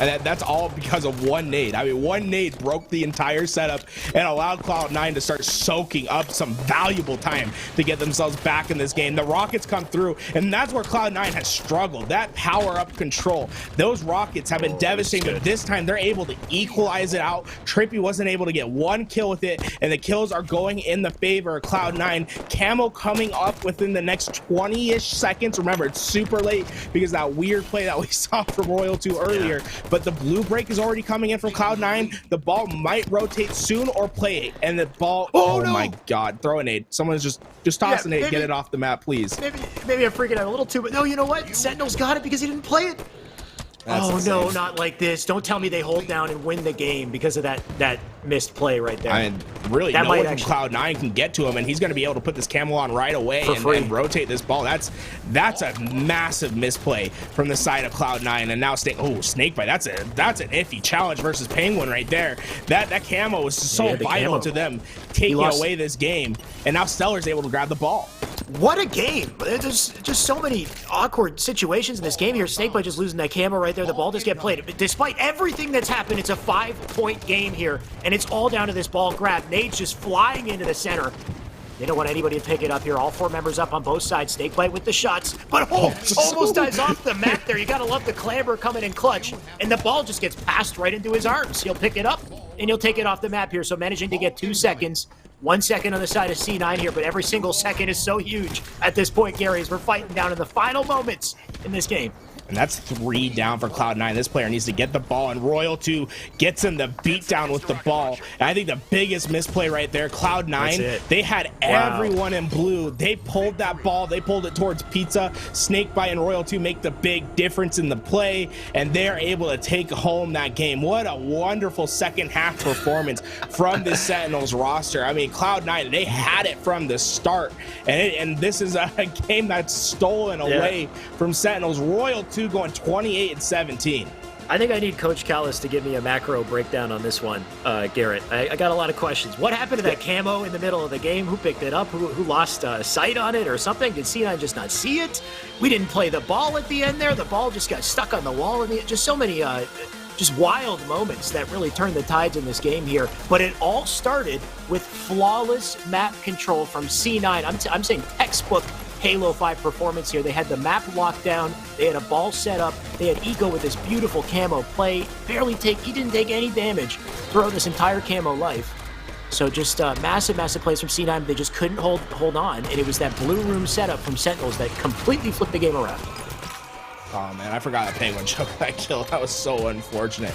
And that's all because of one nade. I mean, one nade broke the entire setup and allowed Cloud9 to start soaking up some valuable time to get themselves back in this game. The rockets come through, and that's where Cloud9 has struggled. That power-up control. Those rockets have been devastating, but this time they're able to equalize it out. Trippy wasn't able to get one kill with it, and the kills are going in the favor of Cloud9. Camo coming up within the next 20-ish seconds. Remember, it's super late because that weird play that we saw from Royal 2 earlier. Yeah. But the blue break is already coming in from Cloud9. The ball might rotate soon or play it. And the ball, oh no. My God, throw a nade. Someone's just toss a nade, get it off the map, please. Maybe I'm freaking out a little too, but no, you know what? Sentinels got it because he didn't play it. That's insane. No, not like this. Don't tell me they hold down and win the game because of that missed play right there. I mean, really, no one from Cloud9 can get to him, and he's going to be able to put this camo on right away and rotate this ball. That's a massive misplay from the side of Cloud9, and now Snakebite. That's an iffy challenge versus Penguin right there. That camo was so vital to them taking away this game, and now Stellar's able to grab the ball. What a game. There's just so many awkward situations in this game here. Snakebite just losing that camo right there. The ball just get played. Despite everything that's happened, it's a 5-point game here, and it's all down to this ball grab. Nade's just flying into the center. They don't want anybody to pick it up here. All 4 members up on both sides. Snakebite with the shots, but almost dives off the map there. You gotta love the clamber coming in clutch, and the ball just gets passed right into his arms. He'll pick it up, and he'll take it off the map here, so managing to get 2 seconds. 1 second on the side of C9 here, but every single second is so huge at this point, Gary, as we're fighting down in the final moments in this game. And that's 3 down for Cloud9. This player needs to get the ball, and Royal 2 gets him the beatdown with the ball. And I think the biggest misplay right there, Cloud9, they had everyone in blue. They pulled that ball. They pulled it towards Pizza. Snakebite and Royal 2 make the big difference in the play, and they're able to take home that game. What a wonderful second half performance from this Sentinels roster. I mean, Cloud9, they had it from the start, and this is a game that's stolen away from Sentinels. Royal 2 going 28-17. I think I need Coach Callis to give me a macro breakdown on this one, Garrett. I got a lot of questions. What happened to that camo in the middle of the game? Who picked it up? Who lost sight on it or something? Did C9 just not see it? We didn't play the ball at the end there. The ball just got stuck on the wall. Just so many just wild moments that really turned the tides in this game here. But it all started with flawless map control from C9. I'm saying textbook Halo 5 performance here. They had the map locked down. They had a ball set up. They had Eco with this beautiful camo play. He didn't take any damage throughout this entire camo life. So just massive plays from C9. They just couldn't hold on. And it was that blue room setup from Sentinels that completely flipped the game around. Oh man, I forgot that Penguin took that kill. That was so unfortunate.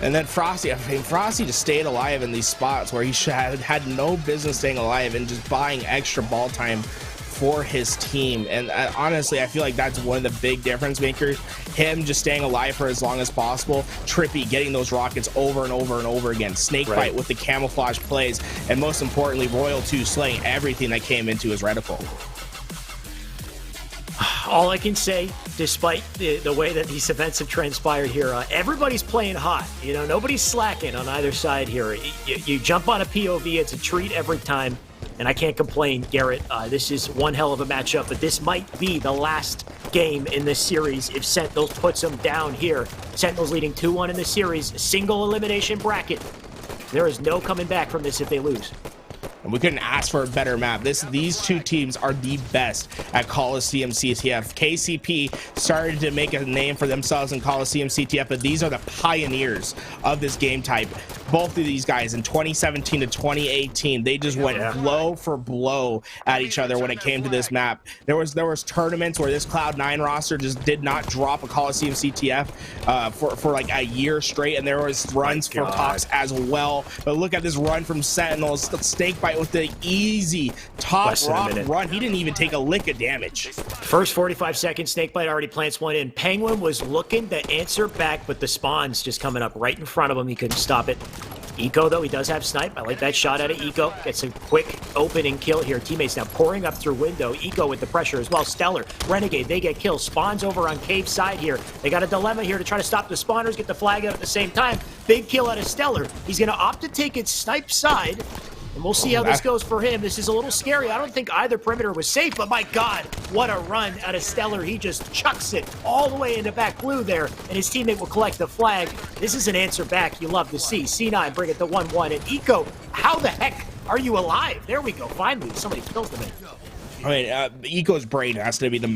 And then Frosty, Frosty just stayed alive in these spots where he had no business staying alive and just buying extra ball time for his team. And honestly, I feel like that's one of the big difference makers. Him just staying alive for as long as possible. Trippy getting those rockets over and over and over again. Snakebite with the camouflage plays. And most importantly, Royal 2 slaying everything that came into his reticle. All I can say, despite the way that these events have transpired here, everybody's playing hot. You know, nobody's slacking on either side here. You jump on a POV, it's a treat every time. And I can't complain, Garrett. This is one hell of a matchup, but this might be the last game in this series if Sentinels puts them down here. Sentinels leading 2-1 in the series, single elimination bracket. There is no coming back from this if they lose. And we couldn't ask for a better map. These 2 teams are the best at Coliseum CTF. KCP started to make a name for themselves in Coliseum CTF, but these are the pioneers of this game type. Both of these guys in 2017 to 2018, they just went blow for blow at each other when it came to this map. There was tournaments where this Cloud9 roster just did not drop a Coliseum CTF for like a year straight, and there was runs for Cox as well. But look at this run from Sentinels. Snakebite with the easy top rock run. He didn't even take a lick of damage. First 45 seconds, Snakebite already plants one in. Penguin was looking to answer back, but the spawn's just coming up right in front of him. He couldn't stop it. Eco, though, he does have snipe. I like that shot out of Eco. Gets a quick opening kill here. Teammates now pouring up through window. Eco with the pressure as well. Stellar, Renegade, they get killed. Spawns over on Cave side here. They got a dilemma here to try to stop the spawners, get the flag out at the same time. Big kill out of Stellar. He's going to opt to take it snipe side. And we'll see how this goes for him. This is a little scary. I don't think either perimeter was safe, but my God, what a run out of Stellar. He just chucks it all the way into back blue there, and his teammate will collect the flag. This is an answer back you love to see. C9 bring it to 1-1, and Eco, how the heck are you alive? There we go. Finally, somebody kills the man. I mean, Eco's brain has to be the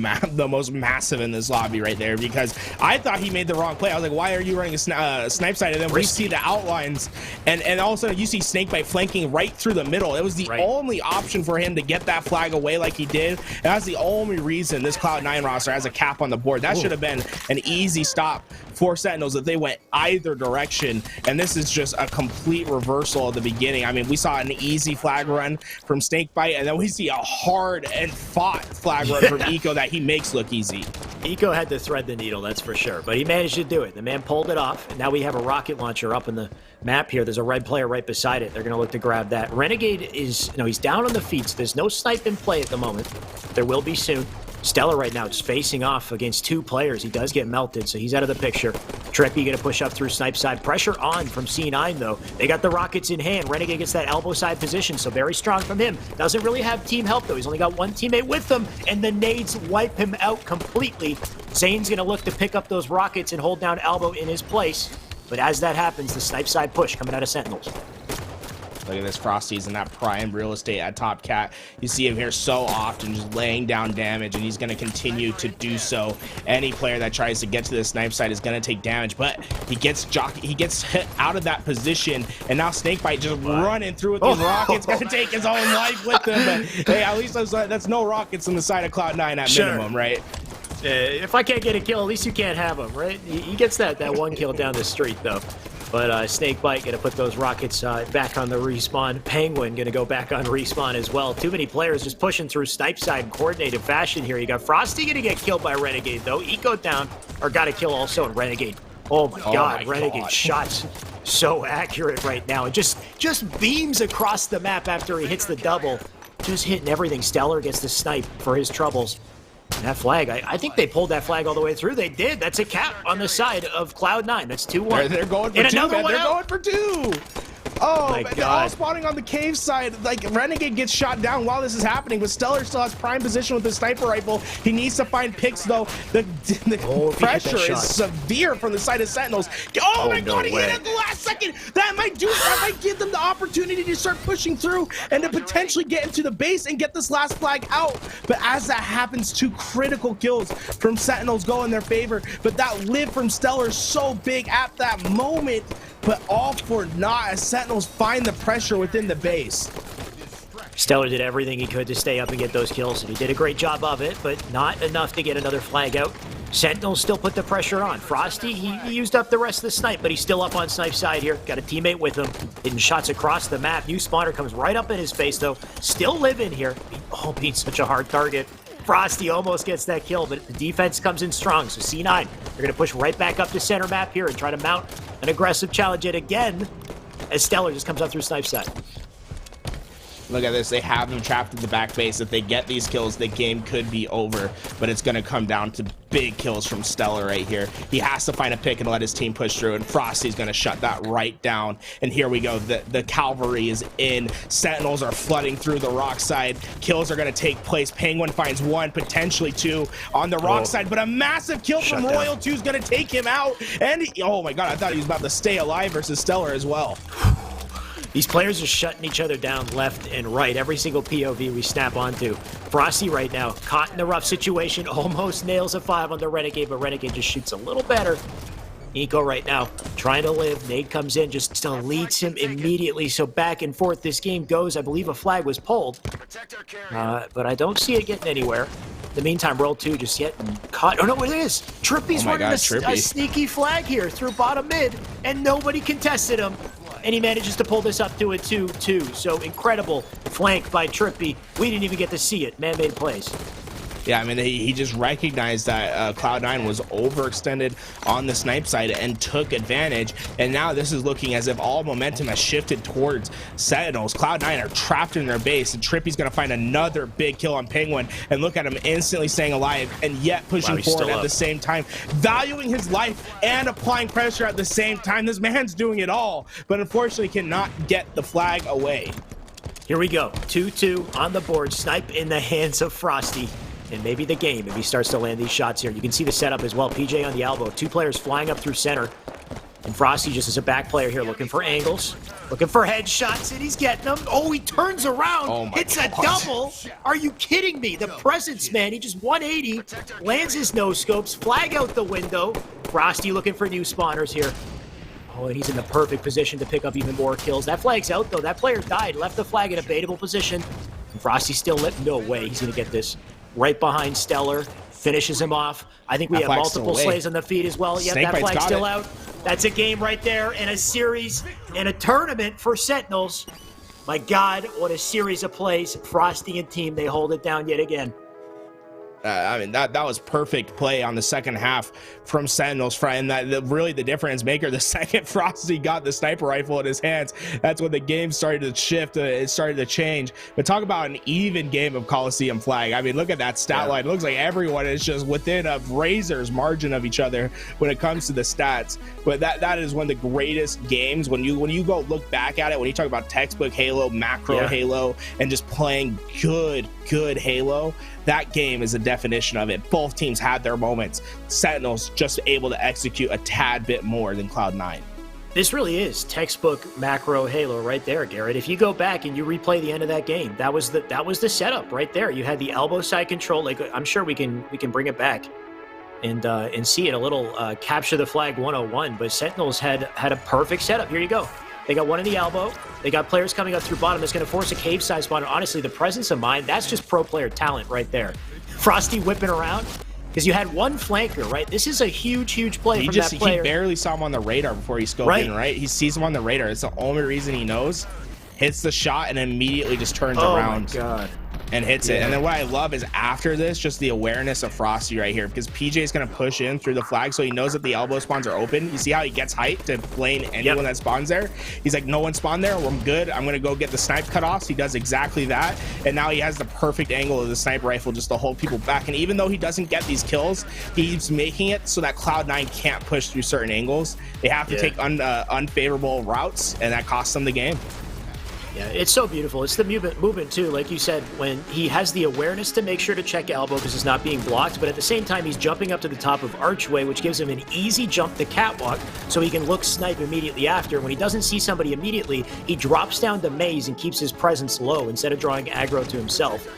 most massive in this lobby right there, because I thought he made the wrong play. I was like, why are you running a snipe side? And then we see the outlines, and all of a sudden you see Snakebite flanking right through the middle. It was the only option for him to get that flag away like he did. And that's the only reason this Cloud9 roster has a cap on the board. That should have been an easy stop for Sentinels if they went either direction, and this is just a complete reversal at the beginning. I mean, we saw an easy flag run from Snakebite, and then we see a hard and fought flag run from Eco that he makes look easy. Eco had to thread the needle, that's for sure, but he managed to do it. The man pulled it off, and now we have a rocket launcher up in the map here. There's a red player right beside it. They're going to look to grab that. Renegade is, he's down on the feet, so there's no snipe in play at the moment. There will be soon. Stellar right now just facing off against 2 players. He does get melted, so he's out of the picture. Trippy gonna push up through snipe side. Pressure on from C9 though. They got the rockets in hand. Renegade gets that elbow side position, so very strong from him. Doesn't really have team help though. He's only got 1 teammate with him, and the nades wipe him out completely. Zane's gonna look to pick up those rockets and hold down elbow in his place. But as that happens, the snipe side push coming out of Sentinels. Look at this, Frosty's in that prime real estate at top cat. You see him here so often just laying down damage, and he's going to continue to do so. Any player that tries to get to the snipe side is going to take damage, but he gets hit out of that position, and now Snakebite just running through with these rockets, going to take his own life with him. But hey, at least that's no rockets on the side of Cloud9 at minimum, right? If I can't get a kill, at least you can't have him, right? He gets that 1 kill down the street, though. But Snakebite going to put those rockets back on the respawn. Penguin going to go back on respawn as well. Too many players just pushing through snipe side in coordinated fashion here. You got Frosty going to get killed by Renegade, though. Eco down, or got a kill also in Renegade. Oh my God, Renegade shots so accurate right now. And just beams across the map after he hits the double. Just hitting everything. Stellar gets the snipe for his troubles. And that flag, I think they pulled that flag all the way through. They did. That's a cap on the side of Cloud9. That's 2-1. They're going for 2, man. They're going for 2. Oh, my God. They're all spawning on the cave side. Like, Renegade gets shot down while this is happening, but Stellar still has prime position with the sniper rifle. He needs to find picks, though. The pressure is severe from the side of Sentinels. Oh my God, he hit it at the last second. That might give them the opportunity to start pushing through and to potentially get into the base and get this last flag out. But as that happens, 2 critical kills from Sentinels go in their favor. But that live from Stellar is so big at that moment. But all for naught as Sentinels find the pressure within the base. Stellar did everything he could to stay up and get those kills, and he did a great job of it, but not enough to get another flag out. Sentinels still put the pressure on. Frosty, he used up the rest of the snipe, but he's still up on snipe side here. Got a teammate with him, hitting shots across the map. New spawner comes right up in his face, though. Still living here. Oh, being such a hard target. Frosty almost gets that kill, but the defense comes in strong. So C9, they're going to push right back up to center map here and try to mount an aggressive challenge yet again as Stellar just comes up through snipe side. Look at this. They have them trapped in the back base. If they get these kills, the game could be over. But it's going to come down to big kills from Stellar right here. He has to find a pick and let his team push through. And Frosty's going to shut that right down. And here we go. The cavalry is in. Sentinels are flooding through the rock side. Kills are going to take place. Penguin finds 1, potentially 2 on the rock side. But a massive kill from Royal 2 is going to take him out. And oh my God, I thought he was about to stay alive versus Stellar as well. These players are shutting each other down left and right. Every single POV we snap onto. Frosty right now, caught in a rough situation, almost nails a 5 on the Renegade, but Renegade just shoots a little better. Eco right now, trying to live. Nade comes in, just deletes him immediately. So back and forth this game goes. I believe a flag was pulled, but I don't see it getting anywhere. In the meantime, Roll 2 just getting caught. Oh, no, it is. Trippy's running a sneaky flag here through bottom mid, and nobody contested him. And he manages to pull this up to a 2-2. So incredible flank by Trippy. We didn't even get to see it. Man-made plays. Yeah, I mean, he just recognized that Cloud9 was overextended on the snipe side and took advantage. And now this is looking as if all momentum has shifted towards Sentinels. Cloud9 are trapped in their base, and Trippy's going to find another big kill on Penguin. And look at him instantly staying alive and yet pushing forward at the same time, valuing his life and applying pressure at the same time. This man's doing it all, but unfortunately cannot get the flag away. Here we go. 2-2 on the board. Snipe in the hands of Frosty. And maybe the game if he starts to land these shots here. You can see the setup as well. PJ on the elbow. 2 players flying up through center. And Frosty just as a back player here looking for angles. Looking for headshots, and he's getting them. Oh, he turns around. Oh it's God. A double. Are you kidding me? The presence, man. He just 180. Lands his no-scopes. Flag out the window. Frosty looking for new spawners here. Oh, and he's in the perfect position to pick up even more kills. That flag's out, though. That player died. Left the flag in a baitable position. And Frosty still lit. No way he's going to get this. Right behind Stellar, finishes him off. I think we have multiple slays on the feed as well. Yep, that flag's still out. That's a game right there, and a series and a tournament for Sentinels. My God, what a series of plays. Frosty and team, they hold it down yet again. I mean, that was perfect play on the second half from Sentinels. And really the difference maker, the second Frosty got the sniper rifle in his hands, that's when the game started to shift. It started to change. But talk about an even game of Coliseum Flag. I mean, look at that stat line. It looks like everyone is just within a razor's margin of each other when it comes to the stats. But that is one of the greatest games when you go look back at it. When you talk about textbook Halo, macro Halo, and just playing good Halo, that game is a definition of it. Both teams had their moments. Sentinels just able to execute a tad bit more than Cloud9. This really is textbook macro Halo right there, Garrett. If you go back and you replay the end of that game, that was the setup right there. You had the elbow side control. Like, I'm sure we can bring it back and see it a little, capture the flag 101. But Sentinels had a perfect setup. Here you go. They got one in the elbow. They got players coming up through bottom. That's going to force a cave side spawn. And honestly, the presence of mind, that's just pro player talent right there. Frosty whipping around because you had one flanker, right? This is a huge play from that player. He barely saw him on the radar before he scoped in, right? He sees him on the radar. It's the only reason he knows. Hits the shot and immediately just turns around. Oh, my God. And hits it. And then what I love is after this, just the awareness of Frosty right here, because PJ is going to push in through the flag, so he knows that the elbow spawns are open. You see how he gets height to blame anyone that spawns there? He's like, no one spawned there. Well, I'm good. I'm going to go get the snipe cutoffs. He does exactly that. And now he has the perfect angle of the sniper rifle just to hold people back. And even though he doesn't get these kills, he's making it so that Cloud9 can't push through certain angles. They have to take unfavorable routes, and that costs them the game. Yeah, it's so beautiful. It's the movement too, like you said, when he has the awareness to make sure to check elbow because it's not being blocked, but at the same time, he's jumping up to the top of archway, which gives him an easy jump to catwalk, so he can look snipe immediately after. When he doesn't see somebody immediately, he drops down to maze and keeps his presence low instead of drawing aggro to himself.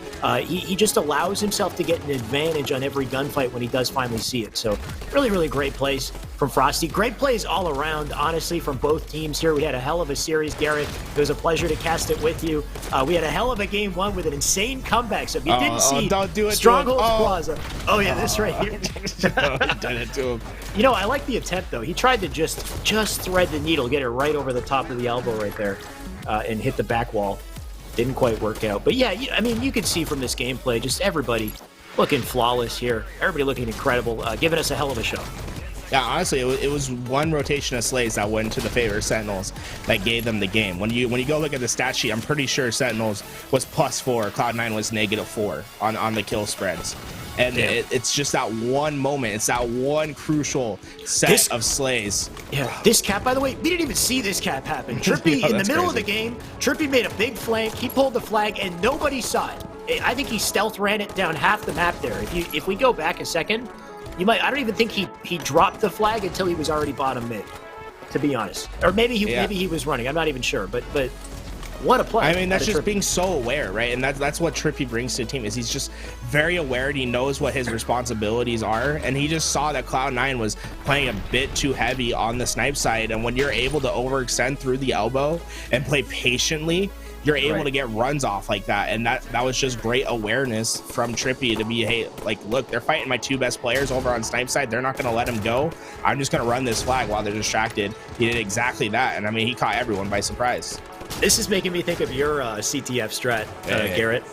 He just allows himself to get an advantage on every gunfight when he does finally see it. So really great plays from Frosty. Great plays all around, honestly, from both teams here. We had a hell of a series, Garrett. It was a pleasure to cast it with you. We had a hell of a game one with an insane comeback. So if you didn't see don't do it, Strongholds Plaza. Oh, yeah, this right here. Done it to him. You know, I like the attempt, though. He tried to just thread the needle, get it right over the top of the elbow right there, and hit the back wall. Didn't quite work out. But yeah, I mean, you could see from this gameplay, just everybody looking flawless here. Everybody looking incredible, giving us a hell of a show. Yeah, honestly, it was one rotation of slays that went to the favor of Sentinels that gave them the game. When you go look at the stat sheet, I'm pretty sure Sentinels was +4, Cloud9 was -4 on the kill spreads. And it's just that one moment. It's that one crucial set of slays. Yeah, this cap, by the way, we didn't even see this cap happen. Trippy, in the middle of the game, Trippy made a big flank. He pulled the flag, and nobody saw it. I think he stealth ran it down half the map there. If we go back a second, I don't even think he dropped the flag until he was already bottom mid, to be honest. Or maybe he was running. I'm not even sure, but what a play. I mean, that's just being so aware, right? And that's what Trippy brings to the team, is he's just very aware and he knows what his responsibilities are. And he just saw that Cloud9 was playing a bit too heavy on the snipe side. And when you're able to overextend through the elbow and play patiently, you're able to get runs off like that. And that was just great awareness from Trippy to be, hey, like, look, they're fighting my two best players over on snipe side. They're not going to let him go. I'm just going to run this flag while they're distracted. He did exactly that. And I mean, he caught everyone by surprise. This is making me think of your CTF strat, Garrett.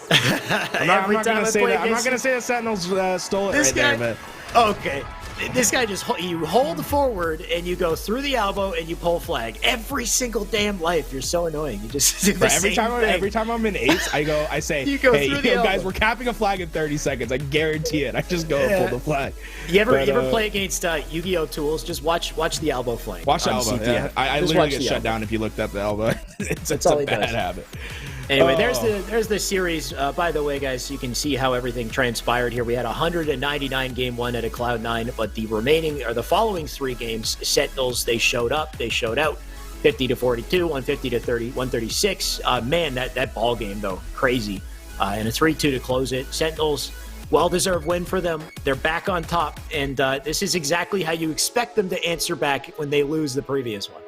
I'm not going to say that. I'm not going to say the Sentinels stole it there, but okay. This guy you hold forward and you go through the elbow and you pull flag every single damn life. You're so annoying. You just do the every time I'm in eights, I say, hey, guys, we're capping a flag in 30 seconds. I guarantee it. I just go and pull the flag. You ever play against Yu-Gi-Oh tools? Just watch the elbow flank. Watch the elbow. Yeah. I literally get shut down if you looked at the elbow. it's a bad habit. Anyway, there's the series. By the way, guys, you can see how everything transpired here. We had 199 game one at a Cloud9, but the following three games, Sentinels, they showed up, they showed out. 50-42, 150-30, 136. Man, that ball game though, crazy. And a 3-2 to close it. Sentinels, well-deserved win for them. They're back on top, and this is exactly how you expect them to answer back when they lose the previous one.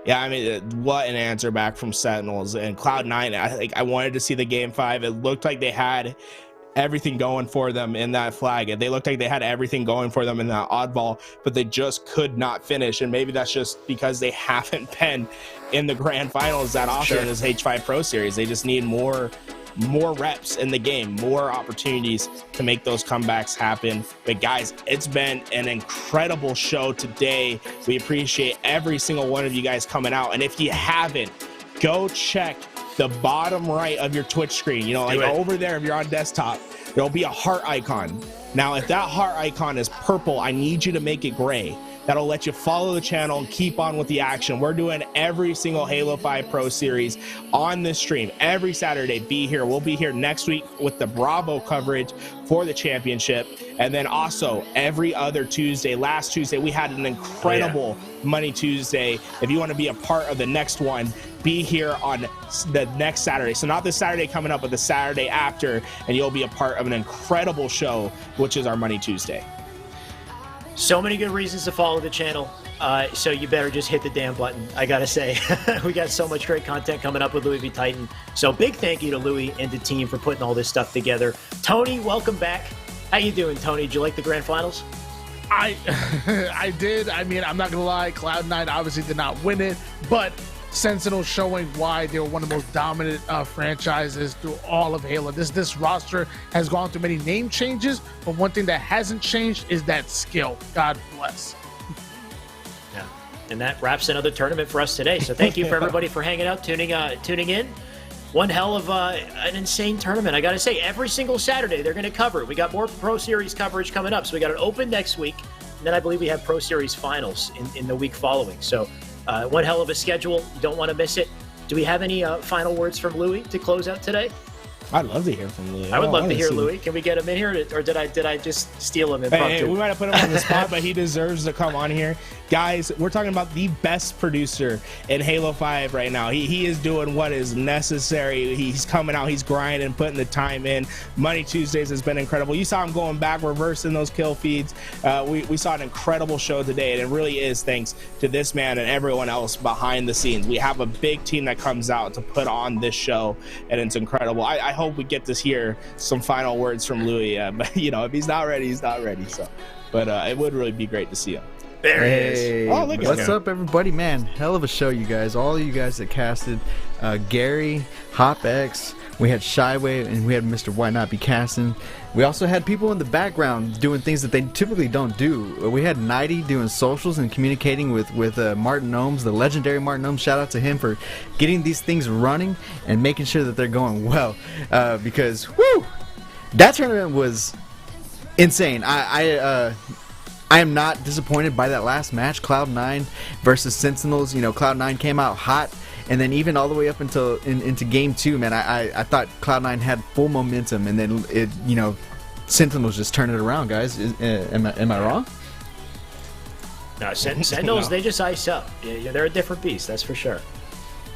Yeah, I mean, what an answer back from Sentinels. And Cloud9, I wanted to see the game 5. It looked like they had everything going for them in that flag. They looked like they had everything going for them in that oddball, but they just could not finish. And maybe that's just because they haven't been in the grand finals that often in this H5 Pro Series. They just need more more reps in the game, more opportunities to make those comebacks happen. But guys, it's been an incredible show today. We appreciate every single one of you guys coming out. And if you haven't, go check the bottom right of your Twitch screen. You know, like over there, if you're on desktop, there'll be a heart icon. Now, if that heart icon is purple, I need you to make it gray. That'll let you follow the channel and keep on with the action. We're doing every single Halo 5 Pro Series on this stream every Saturday. Be here. We'll be here next week with the Bravo coverage for the championship. And then also every other Tuesday. Last Tuesday, we had an incredible Money Tuesday. If you want to be a part of the next one, be here on the next Saturday. So not this Saturday coming up, but the Saturday after, and you'll be a part of an incredible show, which is our Money Tuesday. So many good reasons to follow the channel. So you better just hit the damn button. I gotta say, we got so much great content coming up with Louis V Titan. So big thank you to Louis and the team for putting all this stuff together. Tony, welcome back. How you doing, Tony? Did you like the grand finals? I did. I mean, I'm not gonna lie, Cloud9 obviously did not win it, but Sentinels showing why they were one of the most dominant franchises through all of Halo. This roster has gone through many name changes, but one thing that hasn't changed is that skill. God bless. Yeah, and that wraps another tournament for us today. So thank you for everybody for hanging out, tuning in. One hell of an insane tournament. I got to say, every single Saturday they're going to cover it. We got more Pro Series coverage coming up. So we got an Open next week, and then I believe we have Pro Series finals in the week following. So one hell of a schedule. You don't want to miss it. Do we have any final words from Louis to close out today? I'd love to hear from Louis. I would love to hear Louis. Can we get him in here, or did I just steal him? Hey, we might have put him on the spot, but he deserves to come on here. Guys, we're talking about the best producer in Halo 5 right now. He is doing what is necessary. He's coming out, he's grinding, putting the time in. Money Tuesdays has been incredible. You saw him going back, reversing those kill feeds. We saw an incredible show today, and it really is thanks to this man and everyone else behind the scenes. We have a big team that comes out to put on this show, and it's incredible. I hope we get to hear some final words from Louis, but you know, if he's not ready, he's not ready. So, but it would really be great to see him. There he is. Oh, look, what's up, everybody? Man, hell of a show, you guys. All of you guys that casted, Gary, HopX, we had Shyway, and we had Mr. Why Not Be Casting. We also had people in the background doing things that they typically don't do. We had Nighty doing socials and communicating with Martin Ohms, the legendary Martin Ohms. Shout out to him for getting these things running and making sure that they're going well. Because, whoo, that tournament was insane. I am not disappointed by that last match, Cloud9 versus Sentinels. You know, Cloud9 came out hot, and then even all the way up until into Game 2, man, I thought Cloud9 had full momentum, and then Sentinels just turned it around, guys. Am I wrong? No, Sentinels, they just ice up. Yeah, they're a different beast, that's for sure.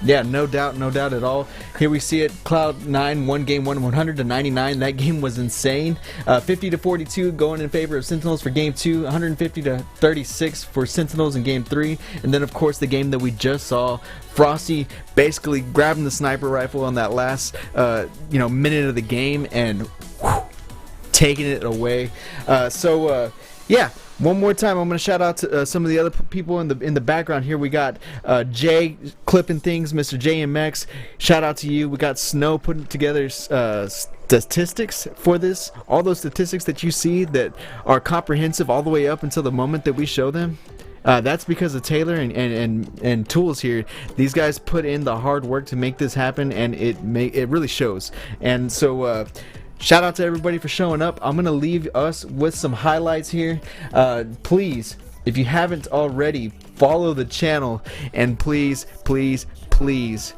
Yeah, no doubt at all. Here we see it. Cloud9 won game 100 to 99. That game was insane. 50 to 42 going in favor of Sentinels for game 2. 150 to 36 for Sentinels in game 3. And then, of course, the game that we just saw, Frosty basically grabbing the sniper rifle on that last minute of the game and taking it away. Yeah. One more time, I'm going to shout out to some of the other people in the background here. We got Jay clipping things, Mr. JMX. Shout out to you. We got Snow putting together statistics for this. All those statistics that you see that are comprehensive all the way up until the moment that we show them. That's because of Taylor and Tools here. These guys put in the hard work to make this happen, and it really shows. And so shout out to everybody for showing up. I'm going to leave us with some highlights here. Please, if you haven't already, follow the channel. And please, please, please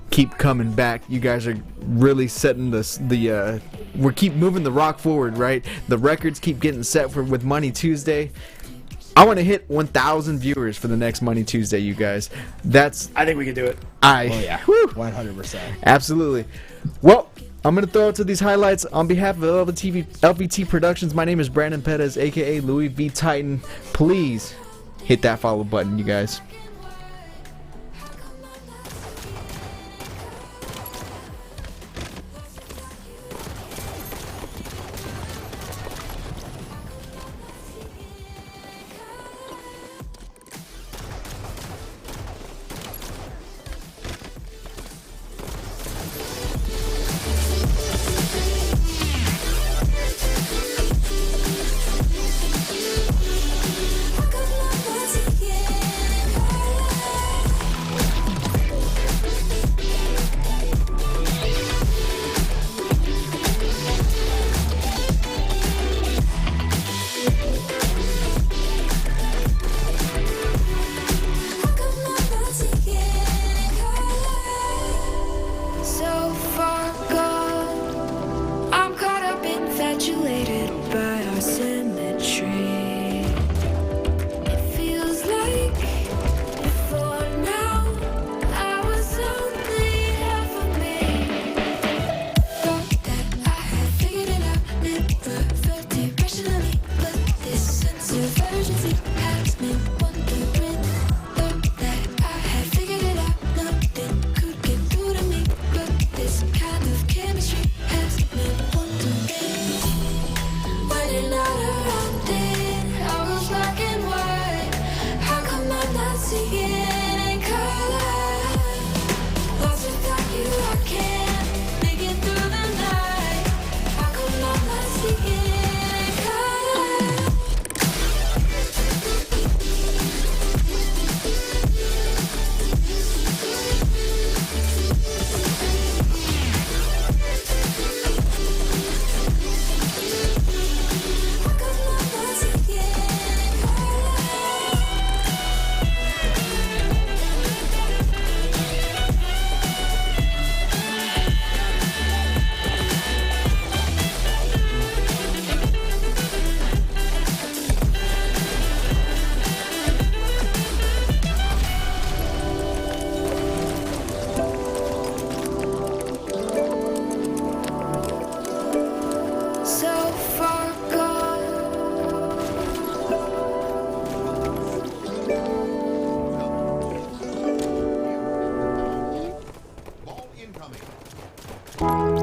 keep coming back. You guys are really setting we keep moving the rock forward, right? The records keep getting set with Money Tuesday. I want to hit 1,000 viewers for the next Money Tuesday, you guys. I think we can do it. Oh, yeah. 100%. Absolutely. Well, I'm going to throw out to these highlights on behalf of LVT Productions. My name is Brandon Pettis, a.k.a. Louis V Titan. Please hit that follow button, you guys. Bye.